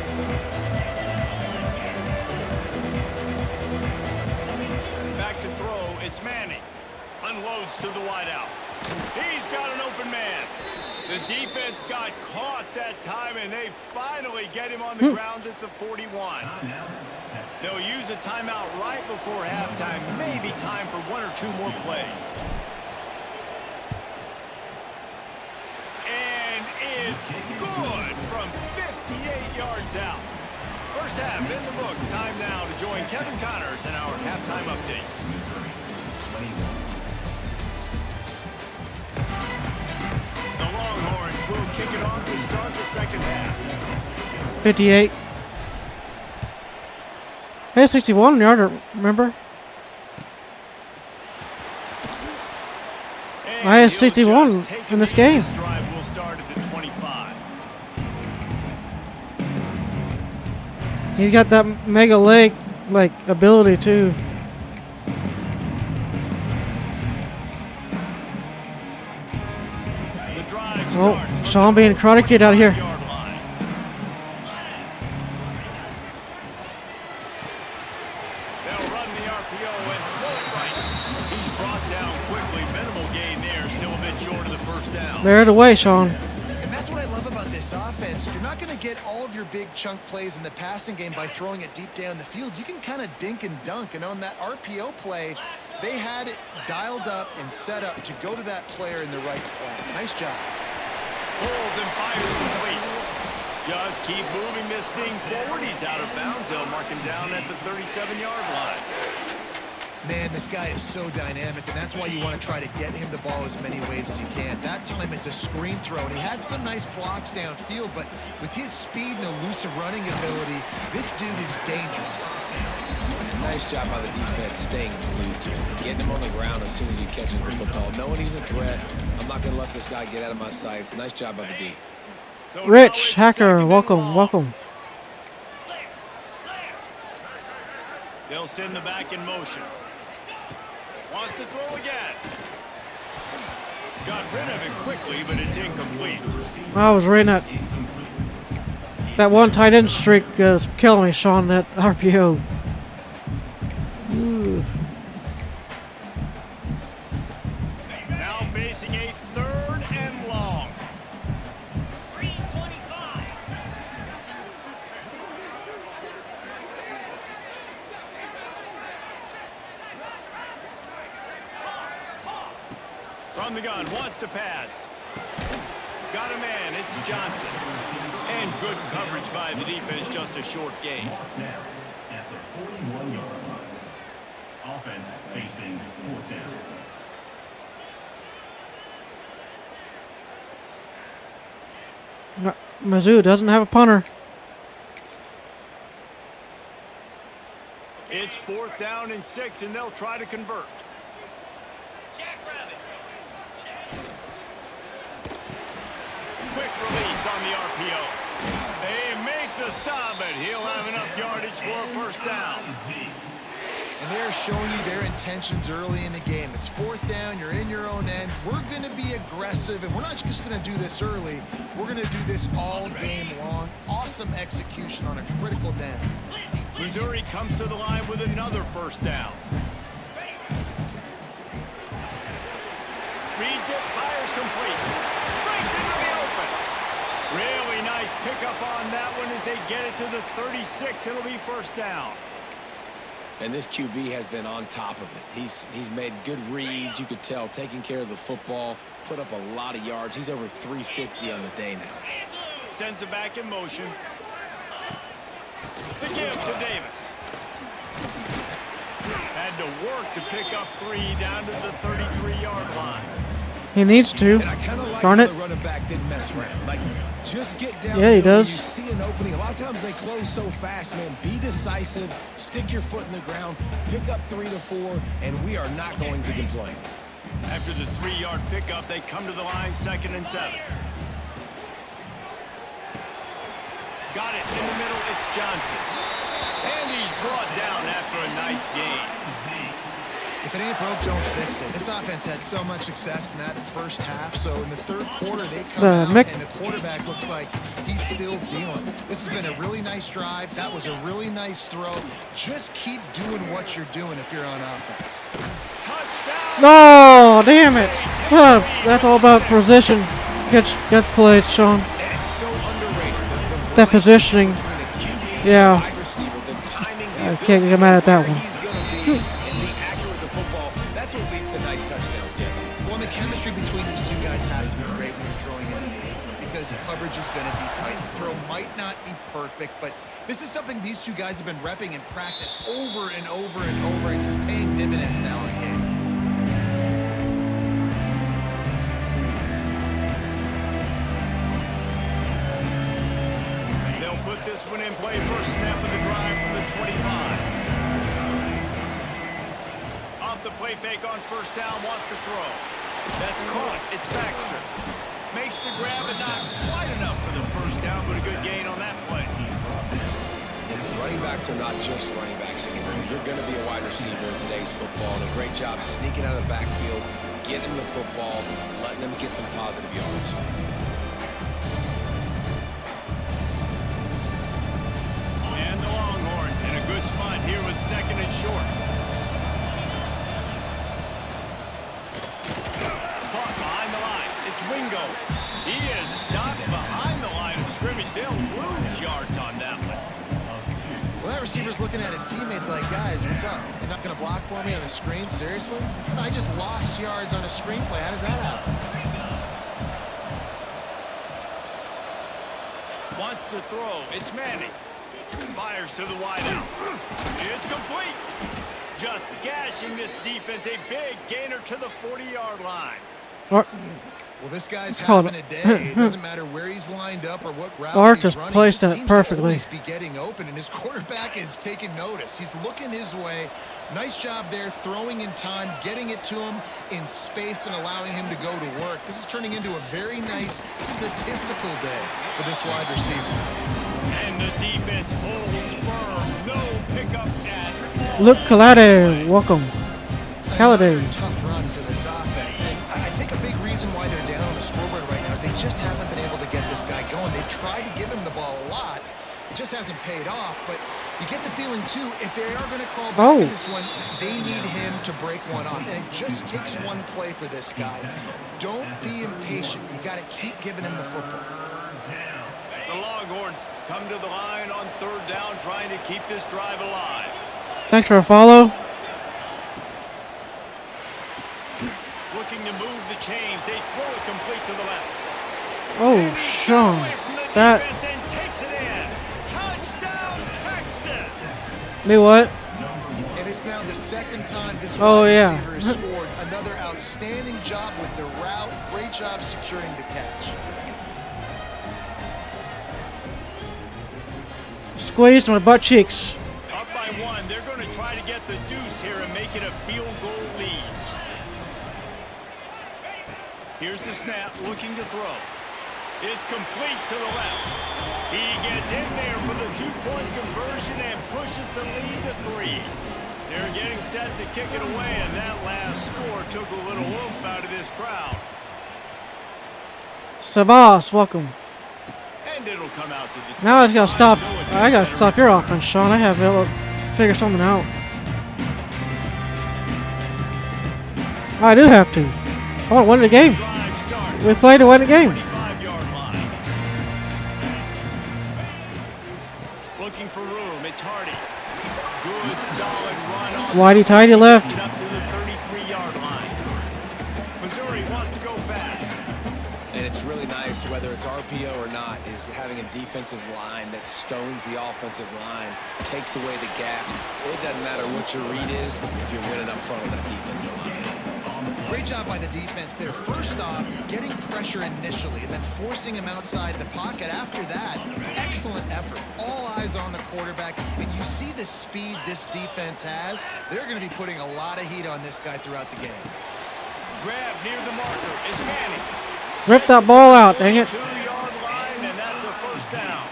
B: Back to throw. It's Manning. Unloads to the wideout. He's got an open man. The defense got caught that time, and they finally get him on the ground at the 41. They'll use a timeout right before halftime. Maybe time for 1 or 2 more plays. And it's good from 58 yards out. First half in the books. Time now to join Kevin Connors in our halftime update. The Longhorns will kick it off to start the second half.
A: 58. Hey, 61 yarder, remember?
B: And
A: I had
B: he'll
A: 61
B: just take
A: in this
B: it.
A: game.
B: This drive will start at the 25.
A: He's got that mega leg, like, ability, too.
B: The drive
A: Oh,
B: starts from
A: Sean
B: the
A: being a karate kid out here.
B: 25-yard line. falling short of the first down.
A: There's a way, Sean.
E: And that's what I love about this offense. You're not going to get all of your big chunk plays in the passing game by throwing it deep down the field. You can kind of dink and dunk. And on that RPO play, they had it dialed up and set up to go to that player in the right flat. Nice job.
B: Pulls and fires complete. Just keep moving this thing forward. He's out of bounds. They'll mark him down at the 37-yard line.
E: Man, this guy is so dynamic, and that's why you want to try to get him the ball as many ways as you can. That time it's a screen throw, and he had some nice blocks downfield, but with his speed and elusive running ability, this dude is dangerous.
D: Nice job by the defense staying glued to him, getting him on the ground as soon as he catches the football. Knowing he's a threat, I'm not going to let this guy get out of my sights. Nice job by the D.
B: So
A: Rich, Hacker, welcome, welcome.
B: They'll send the back in motion. Wants to throw again. Got rid of it quickly, but it's incomplete.
A: I was reading that one tight end streak is killing me, Sean. That RPO. Ooh.
B: Now facing a 3rd and long.
G: 325.
B: From the gun, wants to pass. Got a man, it's Johnson. And good coverage by the defense, just a short gain.
F: Now, at the 41-yard line. Offense facing 4th down.
A: No, Mizzou doesn't have a punter.
B: It's 4th down and 6, and they'll try to convert.
G: Jackrabbit.
B: Quick release on the RPO. They make the stop, but he'll have enough yardage for a first down.
E: And they're showing you their intentions early in the game. It's 4th down, you're in your own end. We're going to be aggressive, and we're not just going to do this early. We're going to do this all game long. Awesome execution on a critical down.
B: Missouri comes to the line with another first down. Reads it, fires complete. Breaks into the open. Really nice pickup on that one as they get it to the 36. It'll be first down.
D: And this QB has been on top of it. He's made good reads. You could tell, taking care of the football, put up a lot of yards. He's over 350 on the day now.
B: Sends it back in motion. The give to Davis. Had to work to pick up 3 down to the 33-yard line.
A: He needs to.
D: And I kind of like
A: Darn
D: how
A: it.
D: the running back didn't mess around. Like, just get down.
A: Yeah, he does.
D: You see an opening. A lot of times they close so fast, man. Be decisive. Stick your foot in the ground. Pick up 3 to 4, and we are not going to complain.
B: After the 3-yard pickup, they come to the line 2nd and 7. Got it in the middle. It's Johnson. And he's brought down after a nice gain.
E: If it ain't broke, don't fix it. This offense had so much success in that first half, so in the 3rd quarter, they come out, and the quarterback looks like he's still dealing. This has been a really nice drive. That was a really nice throw. Just keep doing what you're doing if you're on offense.
B: Touchdown!
A: No, damn it. That's all about position. Good play, Sean.
D: And it's so underrated.
A: That positioning.
D: Between a QB
A: Yeah.
D: and a wide receiver, the timing, the
A: I can't get mad at that
D: ability
A: one.
D: where he's going to be and be accurate with the football. That's what leads to nice touchdowns, Jesse.
E: Well, the chemistry between these two guys has to be great when you're throwing into the end zone because the coverage is going to be tight. The throw might not be perfect, but this is something these two guys have been repping in practice over and over and over, and it's paying dividends now in game.
B: They'll put this one in play. First snap of the drive from the 25. Off the play fake on first down, wants to throw. That's caught. It's Baxter. Makes the grab, but not quite enough for the first down, but a good gain on that play.
D: Listen, running backs are not just running backs anymore. You're going to be a wide receiver in today's football, and a great job sneaking out of the backfield, getting the football, letting them get some positive yards.
B: And the Longhorns in a good spot here with 2nd and short. Caught behind the line. It's Wingo. He is stopped behind the line of scrimmage. They'll lose yards on that one.
E: Well, that receiver's looking at his teammates like, guys, what's up? You're not going to block for me on the screen? Seriously? I just lost yards on a screenplay. How does that happen?
B: Wants to throw. It's Manning. Fires to the wideout. It's complete. Just gashing this defense. A big gainer to the 40-yard line.
A: Or,
E: Well, this guy's
A: called-
E: having a day. It doesn't matter where he's lined up or what route
A: Art
E: he's
A: just
E: running.
A: placed
E: He
A: that
E: seems
A: perfectly.
E: to always be getting open, and his quarterback is taking notice. He's looking his way. Nice job there, throwing in time, getting it to him in space, and allowing him to go to work. This is turning into a very nice statistical day for this wide receiver.
B: And the defense holds firm. No pickup at all.
A: Luke Calade, welcome.
E: Another
A: Calade.
E: tough run for this offense. And I think a big reason why they're down on the scoreboard right now is they just haven't been able to get this guy going. They've tried to give him the ball a lot. It just hasn't paid off. But you get the feeling, too, if they are going to crawl back in this one, they need him to break one off. And it just takes one play for this guy. Don't be impatient. You got to keep giving him the football.
B: The Longhorns come to the line on third down, trying to keep this drive alive.
A: Thanks for a follow.
B: Looking to move the chains. They throw it complete to the left.
A: Oh,
B: And he's
A: Sean.
B: away from the
A: That
B: defense and takes it in. Touchdown, Texas.
A: knew what?
E: And it's now the second time this
A: Oh,
E: wide
A: yeah.
E: receiver has scored. Another outstanding job with the route. Great job securing the catch.
A: Squeezed my butt cheeks.
B: Up by one. They're going to try to get the deuce here and make it a field goal lead. Here's the snap, looking to throw. It's complete to the left. He gets in there for the two-point conversion and pushes the lead to 3. They're getting set to kick it away, and that last score took a little oomph out of this crowd.
A: Sabas, welcome.
B: And it'll come out to the
A: Now I just gotta stop.
B: 25.
A: I gotta stop your offense, Sean. I have to figure something out. I do have to. I want to win the game.
B: Drive starts.
A: We played to win the game.
B: 25-yard line. Looking for room. It's Hardy. Good, solid run on.
A: Whitey tighty left.
B: Up to the 33-yard line. Missouri wants to go fast.
D: And it's really nice, whether it's RPO or not, is having a defensive line that stones the offensive line, takes away the gaps. It doesn't matter what your read is if you're winning up front with that defensive line.
E: Great job by the defense there. First off, getting pressure initially and then forcing him outside the pocket. After that, excellent effort. All eyes on the quarterback. And you see the speed this defense has. They're going to be putting a lot of heat on this guy throughout the game.
B: Grab near the marker. It's Manning.
A: Rip that ball out, dang it.
B: 2-yard line, and that's a first down.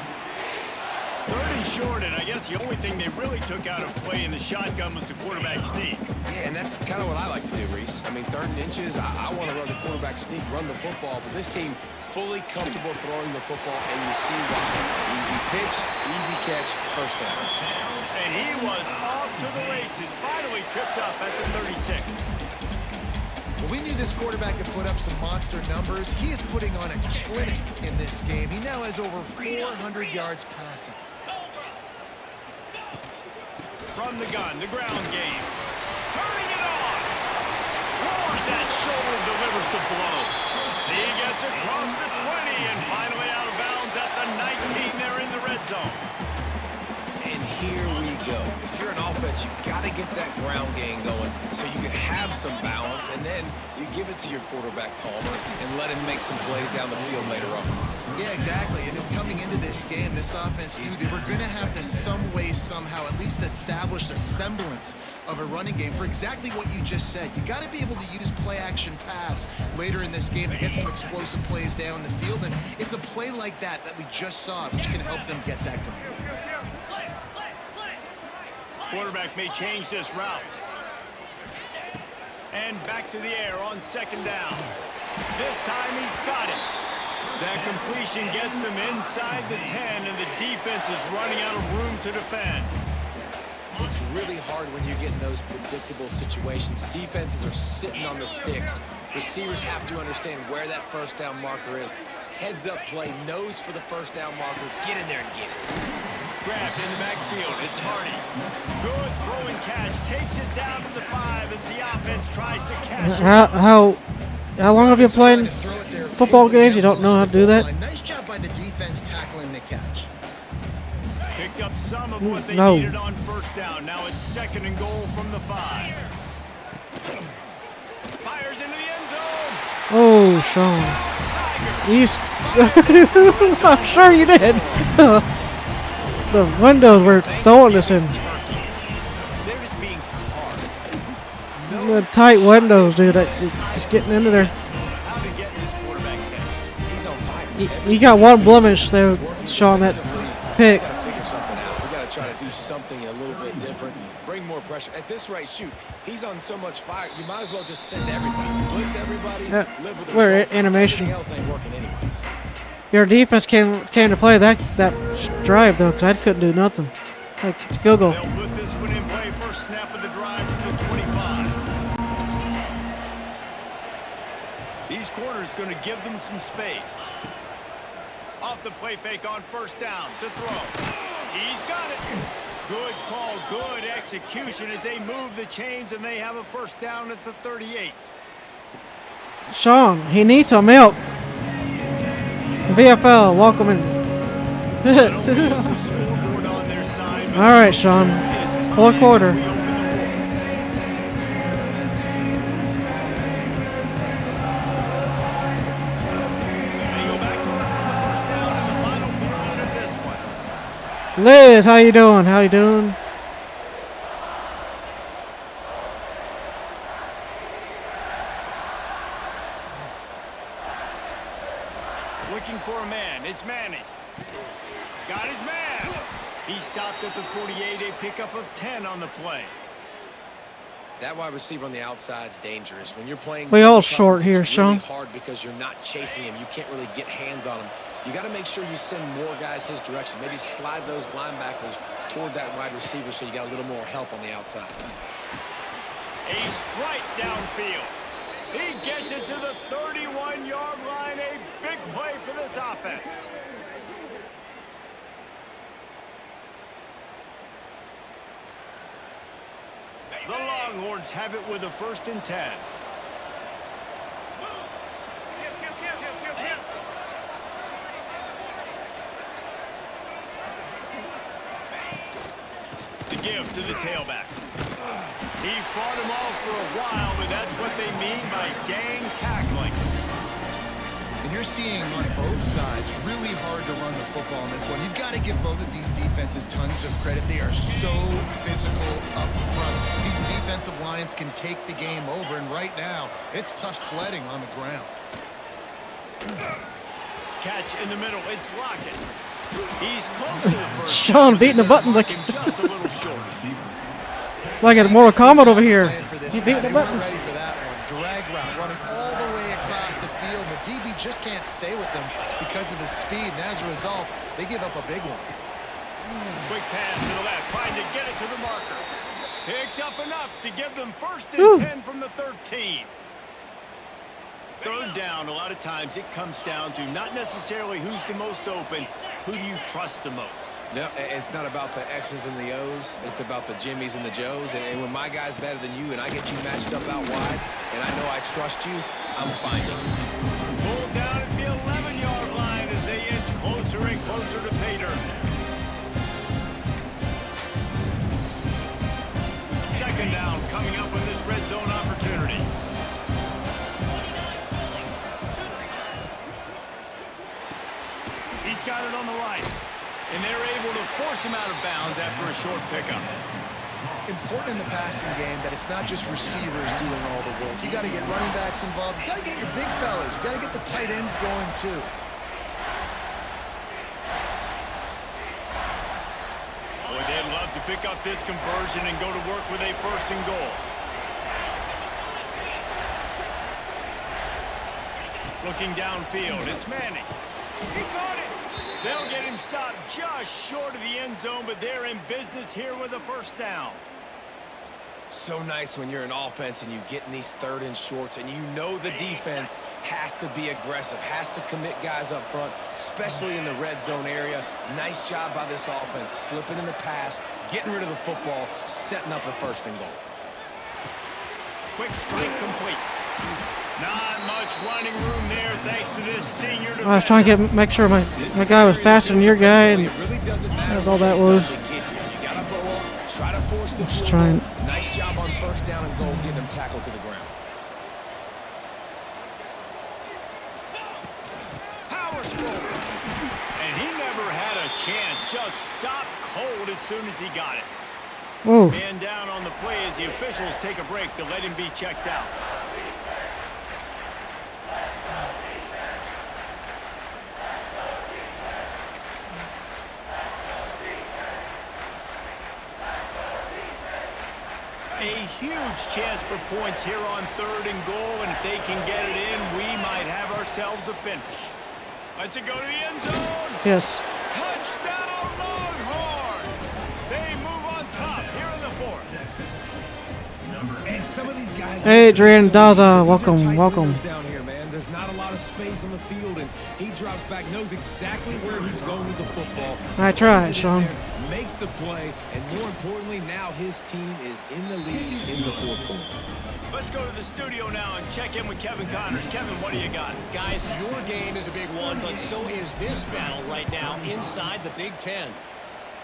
B: Third and short, and I guess the only thing they really took out of play in the shotgun was the quarterback sneak.
D: Yeah, and that's kind of what I like to do, Reese. I mean, 3rd and inches, I want to run the quarterback sneak, run the football, but this team fully comfortable throwing the football, and you see why. Easy pitch, easy catch, first down.
B: And he was off to the races, finally tripped up at the 36.
E: Well, we knew this quarterback could put up some monster numbers. He is putting on a clinic in this game. He now has over 400 yards passing.
B: From the gun, the ground game. Turning it on. Lowers that shoulder, delivers the blow. He gets across the 20 and finally out of bounds at the 19. They're in the red zone.
D: And here we go. If you're an offense, you've got to get that ground game going so you can have some balance, and then you give it to your quarterback, Palmer, and let him make some plays down the field later on.
E: Yeah, exactly. And then coming into this game, this offense knew they were going to have to some way, somehow, at least establish a semblance of a running game for exactly what you just said. You got to be able to use play-action pass later in this game to get some explosive plays down the field, and it's a play like that we just saw, which can help them get that going.
B: Quarterback may change this route. And back to the air on 2nd down. This time he's got it. That completion gets them inside the 10, and the defense is running out of room to defend.
D: It's really hard when you get in those predictable situations. Defenses are sitting on the sticks, Receivers have to understand where that first down marker is. Heads up play, nose for the first down marker. Get in there and get it.
B: Grabbed in the backfield. It's Hardy. Good throw and catch. Takes it down to the 5 as the offense tries to cash it.
A: How long have you been playing football games? You don't know how to do that?
E: Nice job by the defense tackling the catch.
B: Picked up some of what they
A: No.
B: needed on first down. Now it's 2nd and goal from the 5. Fires into the end zone.
A: Oh, Sean.
B: Tiger.
A: He's I'm sure you did. The windows were throwing us in.
D: They're just being hard.
A: The tight windows, dude. Just getting into there.
D: How to get in this quarterback's head. He's on fire.
A: You got one blemish there, Sean, that pick.
D: We got to figure something out. We got to try to do something a little bit different. Bring more pressure. At this rate, shoot, he's on so much fire. You might as well just send everybody. Blitz everybody.
A: Yeah,
D: Live with the
A: we're
D: results.
A: animation.
D: Everything else ain't working anyways.
A: Your defense came to play that drive, though, because I couldn't do nothing. Like, field goal.
B: They'll put this one in play. First snap of the drive from the 25. These corners going to give them some space. Off the play fake on first down to throw. He's got it. Good call, good execution as they move the chains and they have a first down at the 38.
A: Sean, he needs some help. VFL, welcome in. All right, Sean. Fourth quarter. Liz, how you doing? How you doing?
B: Looking for a man. It's Manning. Got his man. He stopped at the 48. A pickup of 10 on the play.
D: That wide receiver on the outside is dangerous. When you're playing,
A: We all
D: zone
A: short
D: coverage,
A: here,
D: it's
A: Sean.
D: really hard because you're not chasing him. You can't really get hands on him. You got to make sure you send more guys his direction. Maybe slide those linebackers toward that wide receiver so you got a little more help on the outside.
B: A strike downfield. He gets it to the 31-yard line. A big play for this offense. The Longhorns have it with a 1st and 10. The give to the tailback. He fought him off for a while, but that's what they mean by gang tackling.
E: And you're seeing on both sides really hard to run the football in this one. You've got to give both of these defenses tons of credit. They are so physical up front. These defensive lines can take the game over, and right now, it's tough sledding on the ground.
B: Catch in the middle. It's Lockett. He's close to the first.
A: Sean beating the button like
B: just a little short.
A: like a Mortal Kombat over here.
E: He
A: He beat the buttons.
E: ready for that one. Drag route running all the way across the field. The DB just can't stay with him because of his speed, and as a result, they give up a big one.
B: Quick pass to the left, trying to get it to the marker. Picks up enough to give them 1st and 10 from the 13. 3rd down, a lot of times it comes down to not necessarily who's the most open, who do you trust the most?
D: No, it's not about the X's and the O's. It's about the Jimmies and the Joes. And when my guy's better than you and I get you matched up out wide and I know I trust you, I'm finding.
B: Pulled down at the 11-yard line as they inch closer and closer to pay dirt. 2nd down coming up with this red zone opportunity. He's got it on the right. And they're able to force him out of bounds after a short pickup.
E: Important in the passing game that it's not just receivers doing all the work. You got to get running backs involved. You got to get your big fellas. You got to get the tight ends going too.
B: Boy, they'd love to pick up this conversion and go to work with a 1st and goal. Looking downfield, it's Manning. He caught it. They'll get him stopped just short of the end zone, but they're in business here with a 1st down.
D: So nice when you're an offense and you get in these third and shorts and you know the defense has to be aggressive, has to commit guys up front, especially in the red zone area. Nice job by this offense, slipping in the pass, getting rid of the football, setting up a 1st and goal.
B: Quick strike complete. Not much running room there thanks to this senior defender.
A: I was trying to make sure my guy was faster than your guy, and that's all that was.
D: Try to force the
A: Just trying.
D: Nice job on 1st down and goal, getting him tackled to the ground.
B: Power forward. And he never had a chance. Just stopped cold as soon as he got it.
A: Ooh.
B: Man down on the play as the officials take a break to let him be checked out. A huge chance for points here on 3rd and goal, and if they can get it in, we might have ourselves a finish. Let's it go to the end zone.
A: Yes.
B: Touchdown Longhorn! They move on top here in the 4th.
D: And some of these guys.
A: Hey, Adrian Daza,
D: These are
A: welcome,
D: tight
A: welcome.
D: windows down here, man. There's not a lot of space on the field, and he drops back, knows exactly where he's going with the football.
A: I tried,
D: Puts it in
A: Sean.
D: there, makes the play, and more importantly, now his team is in the lead in the 4th quarter.
B: Let's go to the studio now and check in with Kevin Connors. Kevin, what do you got?
H: Guys, your game is a big one, but so is this battle right now inside the Big Ten.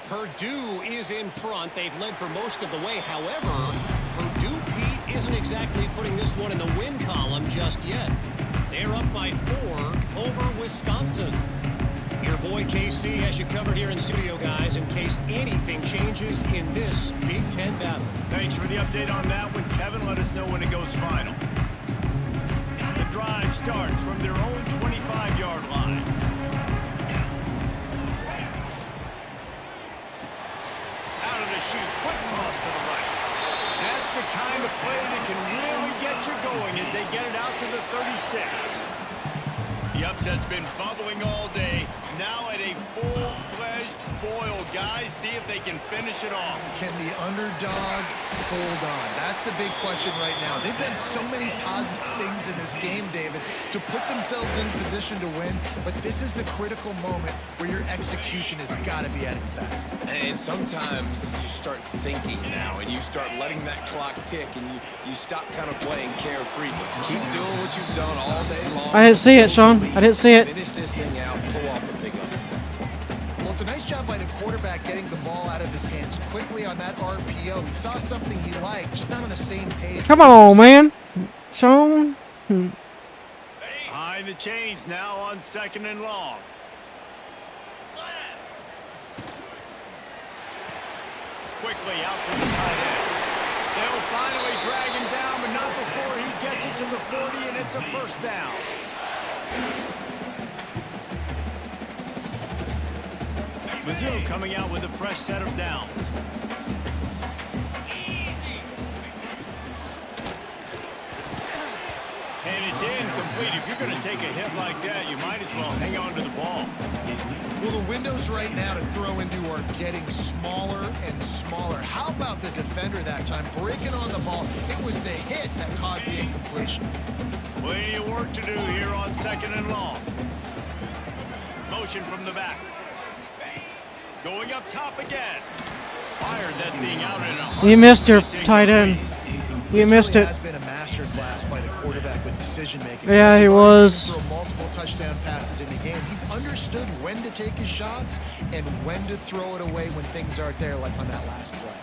H: Purdue is in front. They've led for most of the way. However, Purdue, Pete, isn't exactly putting this one in the win column just yet. They're up by 4 over Wisconsin. Your boy KC has you covered here in studio, guys, in case anything changes in this Big Ten battle.
B: Thanks for the update on that one, Kevin. Let us know when it goes final. The drive starts from their own 25-yard line. Out of the chute, quick cross to the right. That's the kind of play that can really get you going as they get it out to the 36. The upset's been bubbling all day. Now at a full-fledged boil, guys, see if they can finish it off.
E: Can the underdog hold on? That's the big question right now. They've done so many positive things in this game, David, to put themselves in position to win, but this is the critical moment where your execution has got to be at its best.
D: And sometimes you start thinking now, and you start letting that clock tick, and you stop kind of playing carefree. Keep doing what you've done all day long.
A: I didn't see it, Sean. I didn't see it.
D: Finish this thing out, pull off the big upset.
E: Well, it's a nice job by the quarterback getting the ball out of his hands quickly on that RPO. He saw something he liked, just not on the same page.
A: Come on, man. Sean.
B: Behind the chains now on 2nd and long. Quickly out to the tight end. They'll finally drag him down, but not before he gets it to the 40, and it's a 1st down. Mizzou coming out with a fresh set of downs. And it's incomplete. If you're going to take a hit like that, you might as well hang on to the ball.
E: Well, the windows right now to throw into are getting smaller and smaller. How about the defender that time breaking on the ball? It was the hit that caused the incompletion.
B: Plenty of work to do here on 2nd and long. Motion from the back. Going up top again. Fired that thing out in a
A: You missed your tight end. You missed
E: This really
A: it.
E: has been a masterclass by the quarterback with decision making.
A: Yeah, he was.
E: Throw multiple touchdown passes in the game. He's understood when to take his shots and when to throw it away when things aren't there, like on that last play.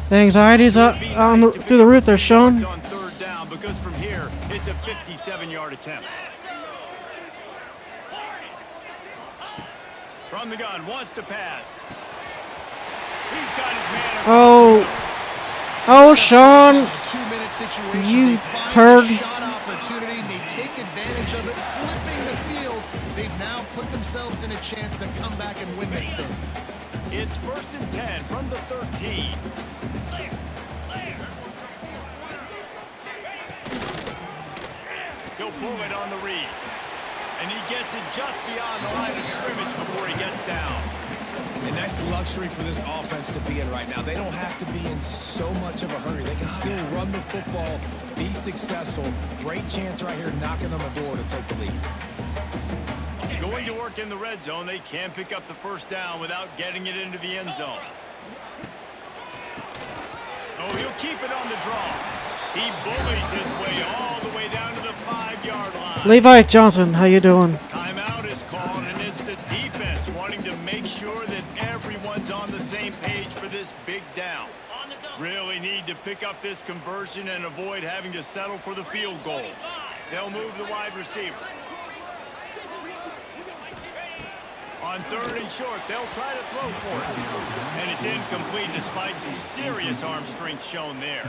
A: The anxiety's up through the roof there, Sean.
B: On 3rd down, because from here, it's a 57-yard attempt. From the gun, wants to pass. He's got his man.
A: Oh, Sean.
E: A 2-minute situation.
A: You
E: They find
A: turd.
E: a shot opportunity. They take advantage of it, flipping the field. They've now put themselves in a chance to come back and win this thing.
B: It's 1st and 10 from the 13. He'll pull it on the read. And he gets it just beyond the line of scrimmage before he gets down.
D: And that's the luxury for this offense to be in right now. They don't have to be in so much of a hurry. They can still run the football, be successful. Great chance right here knocking on the door to take the lead.
B: Going to work in the red zone, they can pick up the first down without getting it into the end zone. Oh, he'll keep it on the draw. He bullies his way all the way down to the 5-yard line.
A: Levi Johnson, how you doing?
B: Timeout is called, and it's the defense wanting to make sure that everyone's on the same page for this big down. Really need to pick up this conversion and avoid having to settle for the field goal. They'll move the wide receiver. On 3rd and short, they'll try to throw for it. And it's incomplete despite some serious arm strength shown there.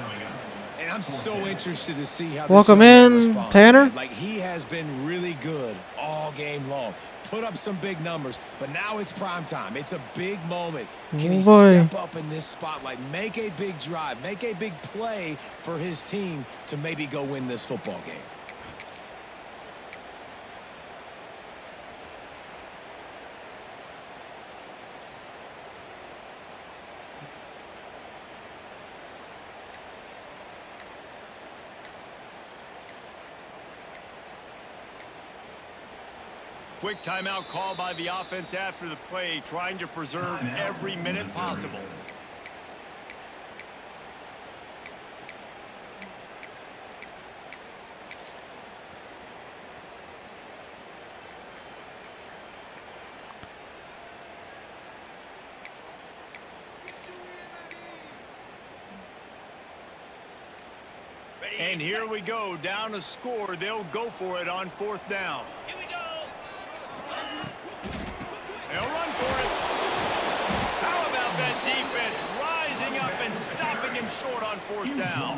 D: And I'm so interested to see how
A: Welcome
D: this young man
A: in,
D: responds.
A: Tanner.
D: Like, he has been really good all game long. Put up some big numbers, but now it's prime time. It's a big moment. Can he step up in this spotlight, make a big drive, make a big play for his team to maybe go win this football game?
B: Quick timeout call by the offense after the play, trying to preserve every minute possible. And here we go, down a score. They'll go for it on 4th down.
G: Here we go.
B: They'll run for it. How about that defense rising up and stopping him short on 4th down?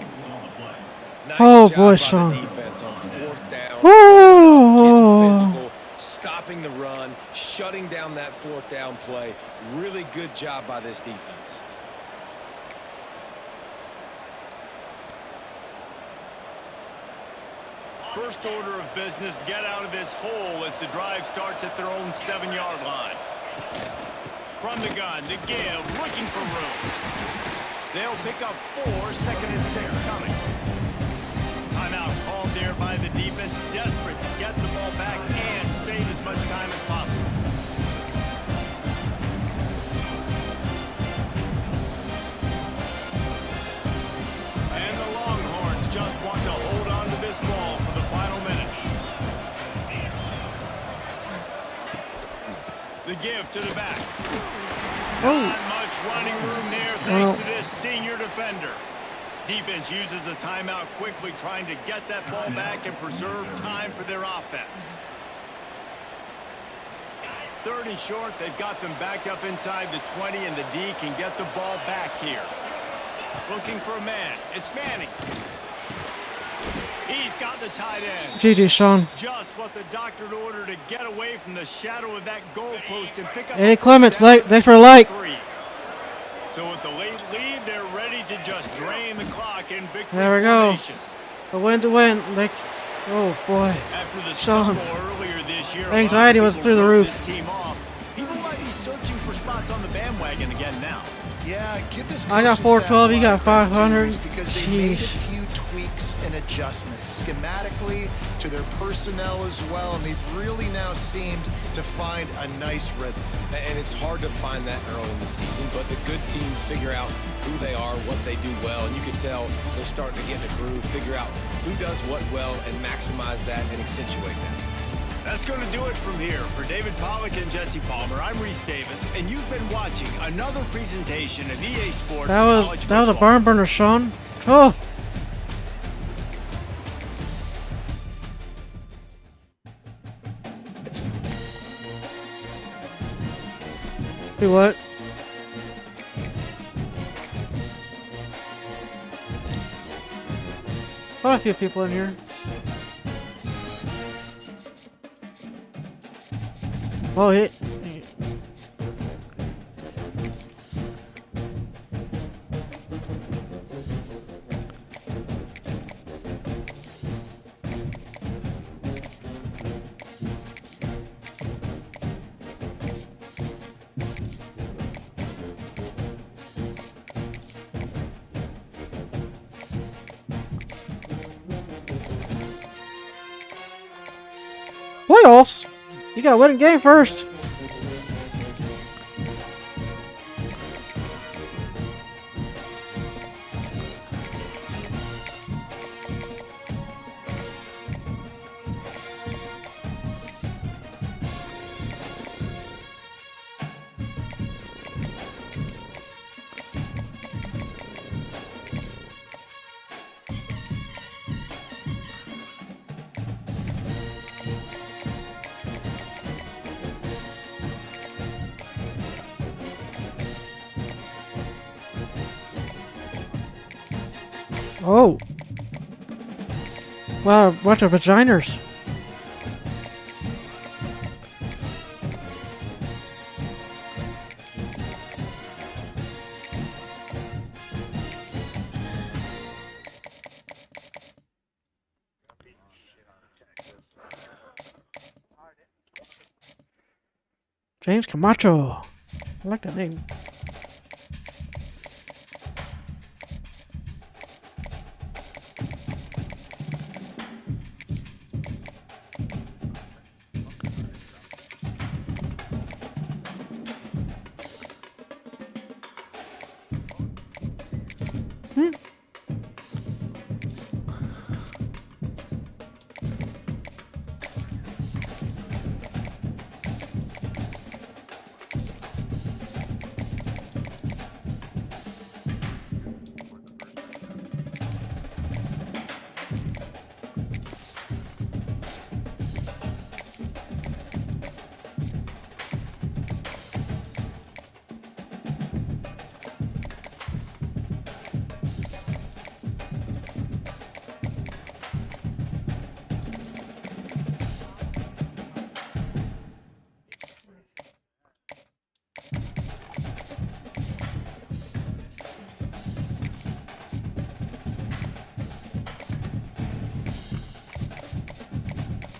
D: Nice
A: Oh,
D: job
A: boy,
D: by
A: Sean.
D: the defense on 4th down.
A: Woo!
D: Getting physical, stopping the run, shutting down that 4th down play. Really good job by this defense.
B: First order of business, get out of this hole as the drive starts at their own 7-yard line. From the gun, to give, looking for room. They'll pick up 4, 2nd and 6 coming. Timeout called there by the defense, desperate to get the ball back and save as much time as possible. And the Longhorns just want to hold on to this ball for the final minute. The give to the back. Not much running room there thanks to this senior defender. Defense uses a timeout quickly, trying to get that ball back and preserve time for their offense. 3rd and short, they've got them back up inside the 20, and the D can get the ball back here. Looking for a man. It's Manning. He's got the tight end.
A: GG, Sean.
B: Just what the doctor ordered to get away from the shadow of that goalpost and pick up.
A: Eddie
B: a
A: Clements,
B: first down
A: thanks for a like.
B: 3. So with the late lead, they're ready to just drain the clock in victory
A: There we go.
B: formation.
A: A win to win. Oh, boy.
B: After the
A: Sean.
B: stumble earlier this year,
A: Anxiety
B: a lot of
A: was
B: people
A: through the
B: wrote
A: roof.
B: this team off. People might be searching for spots on the bandwagon again now.
E: Yeah, give this
A: I got
E: coaching
A: 412,
E: staff
A: you got
E: a lot of credit, too,
A: 500.
E: is because they made a
A: Jeez.
E: few tweaks and adjustments schematically to their personnel as well, and they've really now seemed to find a nice rhythm.
D: And it's hard to find that early in the season, but the good teams figure out who they are, what they do well, and you can tell they're starting to get in a groove, figure out who does what well, and maximize that and accentuate that.
B: That's going to do it from here. For David Pollack and Jesse Palmer, I'm Reese Davis, and you've been watching another presentation of EA Sports College
A: That was a
B: Football.
A: barn burner, Sean. Oh. Do what? Quite a few people in here. Oh, he Playoffs? You gotta win a game first. Oh. Wow, a bunch of vaginers. James Camacho. I like that name.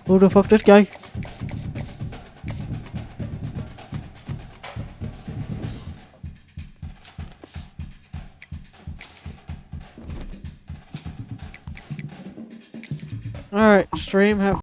A: Who the fuck this guy? Alright, stream have